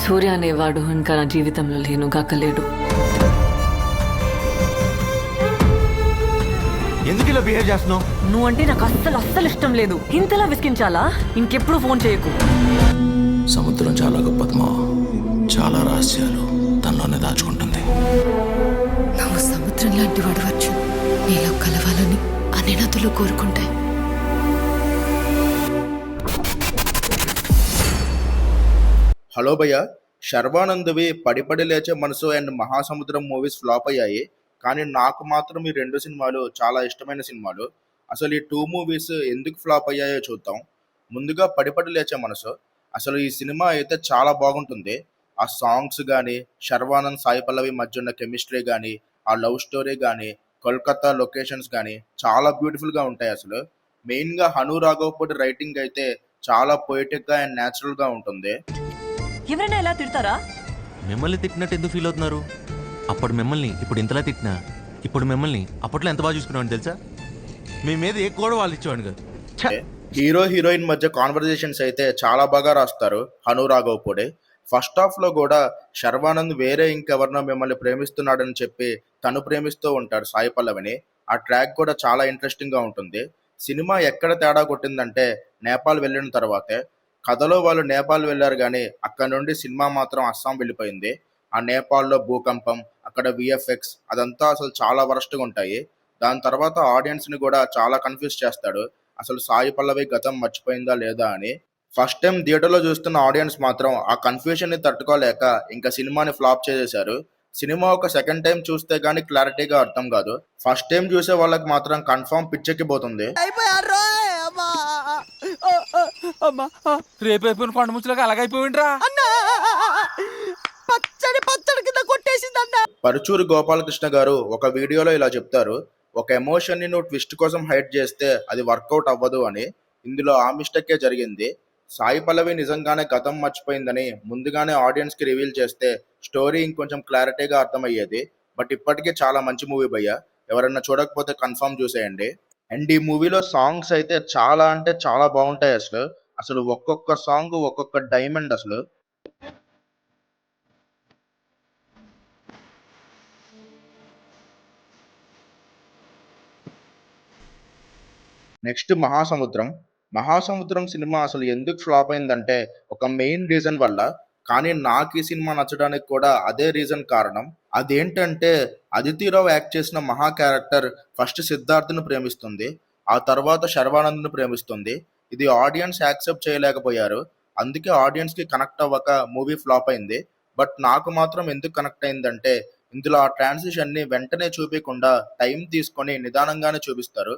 సూర్య అనేవాడు ఇంకా నా జీవితంలో లేనుగాకలేడు. ఎందుకు ఇలా బిహేవ్ చేస్తున్నావు? నువ్వంటే నాకు అస్సలు ఇష్టం లేదు. ఇంతలా విసిగించాలా? ఇంకెప్పుడు ఫోన్ చేయకు. సముద్రం చాలా గొప్పది మా, చాలా రహస్యాలు తనలోనే దాచుకుంటుంది. నువ్వు సముద్రం లాంటి వాడు వచ్చు. నీలో కలవాలని అన్ని నదులు కోరుకుంటాయి. హలో భయ్య, శర్వానంద్వి పడిపడి లేచే మనసు అండ్ మహాసముద్రం మూవీస్ ఫ్లాప్ అయ్యాయి. కానీ నాకు మాత్రం ఈ రెండు సినిమాలు చాలా ఇష్టమైన సినిమాలు. అసలు ఈ టూ మూవీస్ ఎందుకు ఫ్లాప్ అయ్యాయో చూద్దాం. ముందుగా పడిపడి లేచే మనసు. అసలు ఈ సినిమా అయితే చాలా బాగుంటుంది. ఆ సాంగ్స్ కానీ, శర్వానంద్ సాయి పల్లవి మధ్య ఉన్న కెమిస్ట్రీ కానీ, ఆ లవ్ స్టోరీ కానీ, కోల్కతా లొకేషన్స్ కానీ చాలా బ్యూటిఫుల్గా ఉంటాయి. అసలు మెయిన్గా హను రాఘవపూడి రైటింగ్ అయితే చాలా పొయిటిక్గా అండ్ న్యాచురల్గా ఉంటుంది. ఎవరైనా ఎలా తిడతారా? మిమ్మల్ని తిట్టినట్టు ఎందుకు ఫీల్ అవుతున్నారు? అప్పుడు మిమ్మల్ని ఇప్పుడు ఇంతలా తిట్టినా, ఇప్పుడు మిమ్మల్ని అప్పట్లో ఎంత బాగా చూసుకున్నామని తెలుసా? మీ మీద ఏ కూడా వాళ్ళు ఇచ్చేవాడు కాదు. హీరో హీరోయిన్ మధ్య కాన్వర్జేషన్స్ అయితే చాలా బాగా రాస్తారు హను రాఘవపూడి. ఫస్ట్ హాఫ్ లో కూడా శర్వానంద్ వేరే ఇంకెవరినో మిమ్మల్ని ప్రేమిస్తున్నాడని చెప్పి తను ప్రేమిస్తూ ఉంటాడు సాయి పల్లవిని. ఆ ట్రాక్ కూడా చాలా ఇంట్రెస్టింగ్ గా ఉంటుంది. సినిమా ఎక్కడ తేడా కొట్టిందంటే నేపాల్ వెళ్ళిన తర్వాతే. కథలో వాళ్ళు నేపాల్ వెళ్ళారు కానీ అక్కడ నుండి సినిమా మాత్రం అస్సాం వెళ్ళిపోయింది. ఆ నేపాల్లో భూకంపం, అక్కడ విఎఫ్ఎక్స్ అదంతా అసలు చాలా వరస్ట్గా ఉంటాయి. దాని తర్వాత ఆడియన్స్ని కూడా చాలా కన్ఫ్యూజ్ చేస్తాడు. అసలు సాయి పల్లవి గతం మర్చిపోయిందా లేదా అని. ఫస్ట్ టైం థియేటర్లో చూస్తున్న ఆడియన్స్ మాత్రం ఆ కన్ఫ్యూజన్ని తట్టుకోలేక ఇంకా సినిమాని ఫ్లాప్ చేసేశారు. సినిమా ఒక సెకండ్ టైం చూస్తే గానీ క్లారిటీగా అర్థం కాదు. ఫస్ట్ టైం చూసే వాళ్ళకి మాత్రం కన్ఫర్మ్ పిచ్చెక్కిపోతుంది. రేపైపోయిన కొండ ముచ్చులకు అలాగైపోయిండ్రా. పచ్చడి కింద కొట్టేసిందన్న. పరుచూరి గోపాలకృష్ణ గారు ఒక వీడియోలో ఇలా చెప్తారు, ఒక ఎమోషన్ ని నువ్వు ట్విస్ట్ కోసం హైడ్ చేస్తే అది వర్కౌట్ అవ్వదు అని. ఇందులో ఆ మిస్టేకే జరిగింది. సాయి పల్లవి నిజంగానే గతం మర్చిపోయిందని ముందుగానే ఆడియన్స్ కి రివీల్ చేస్తే స్టోరీ ఇంకొంచెం క్లారిటీగా అర్థమయ్యేది. బట్ ఇప్పటికే చాలా మంచి మూవీ భయ్య, ఎవరన్నా చూడకపోతే కన్ఫర్మ్ చూసేయండి. అండ్ ఈ మూవీలో సాంగ్స్ అయితే చాలా అంటే చాలా బాగుంటాయి. అసలు ఒక్కొక్క సాంగ్ ఒక్కొక్క డైమండ్. అసలు నెక్స్ట్ మహాసముద్రం సినిమా అసలు ఎందుకు ఫ్లాప్ అయిందంటే ఒక మెయిన్ రీజన్ వల్ల. కానీ నాకు ఈ సినిమా నచ్చడానికి కూడా అదే రీజన్ కారణం. అదేంటంటే అదితిరావు యాక్ట్ చేసిన మహా క్యారెక్టర్ ఫస్ట్ సిద్ధార్థ్ను ప్రేమిస్తుంది, ఆ తర్వాత శర్వానంద్ను ప్రేమిస్తుంది. ఇది ఆడియన్స్ యాక్సెప్ట్ చేయలేకపోయారు. అందుకే ఆడియన్స్ కి కనెక్ట్ అవ్వక మూవీ ఫ్లాప్ అయింది. బట్ నాకు మాత్రం ఎందుకు కనెక్ట్ అయిందంటే ఇందులో ఆ ట్రాన్సిషన్ ని వెంటనే చూపించకుండా టైం తీసుకొని నిదానంగానే చూపిస్తారు.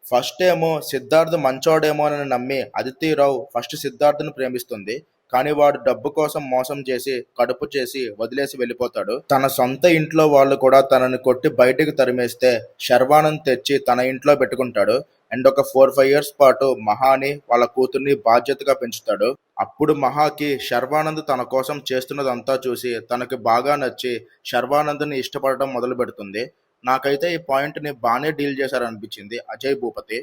ఫస్ట్ ఏమో సిద్ధార్థ్ మంచోడేమో అని నమ్మి అదితిరావు ఫస్ట్ సిద్ధార్థ్ను ప్రేమిస్తుంది. కానీ వాడు డబ్బు కోసం మోసం చేసి కడుపు చేసి వదిలేసి వెళ్ళిపోతాడు. తన సొంత ఇంట్లో వాళ్ళు కూడా తనని కొట్టి బయటికి తరిమేస్తే శర్వానంద్ తెచ్చి తన ఇంట్లో పెట్టుకుంటాడు. అండ్ ఒక 4-5 years పాటు మహాని వాళ్ళ కూతుర్ని బాధ్యతగా పెంచుతాడు. అప్పుడు మహాకి శర్వానంద్ తన కోసం చేస్తున్నదంతా చూసి తనకి బాగా నచ్చి శర్వానంద్ని ఇష్టపడటం మొదలు పెడుతుంది. నాకైతే ఈ పాయింట్ ని బాగానే డీల్ చేశారనిపించింది అజయ్ భూపతి.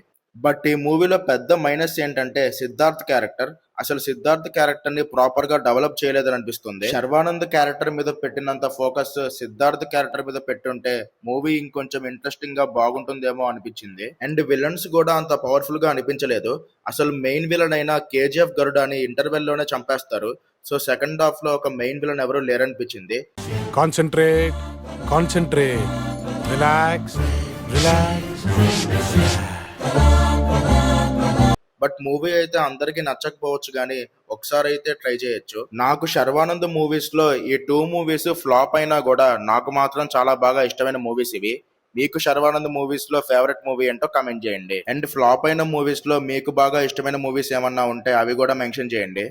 బట్ ఈ మూవీలో పెద్ద మైనస్ ఏంటంటే సిద్ధార్థ్ క్యారెక్టర్. అసలు సిద్ధార్థ్ క్యారెక్టర్ ని ప్రాపర్ గా డెవలప్ చేయలేదని అనిపిస్తుంది. శర్వానంద్ క్యారెక్టర్ మీద పెట్టినంత ఫోకస్ సిద్ధార్థ్ క్యారెక్టర్ మీద పెట్టుంటే మూవీ ఇంకొంచెం ఇంట్రెస్టింగ్ గా బాగుంటుందేమో అనిపించింది. అండ్ విలన్స్ కూడా అంత పవర్ఫుల్ గా అనిపించలేదు. అసలు మెయిన్ విలన్ అయిన కేజీఎఫ్ గరుడాని ఇంటర్వెల్ లోనే చంపేస్తారు. సో సెకండ్ హాఫ్ లో ఒక మెయిన్ విలన్ ఎవరు లేరనిపించింది. Concentrate, relax. బట్ మూవీ అయితే అందరికీ నచ్చకపోవచ్చు కానీ ఒకసారి అయితే ట్రై చేయొచ్చు. నాకు శర్వానంద్ మూవీస్ లో ఈ 2 మూవీస్ ఫ్లాప్ అయినా కూడా నాకు మాత్రం చాలా బాగా ఇష్టమైన మూవీస్ ఇవి. మీకు శర్వానంద్ మూవీస్ లో ఫేవరెట్ మూవీ ఏంటో కామెంట్ చేయండి. అండ్ ఫ్లాప్ అయిన మూవీస్ లో మీకు బాగా ఇష్టమైన మూవీస్ ఏమన్నా ఉంటే అవి కూడా మెన్షన్ చేయండి.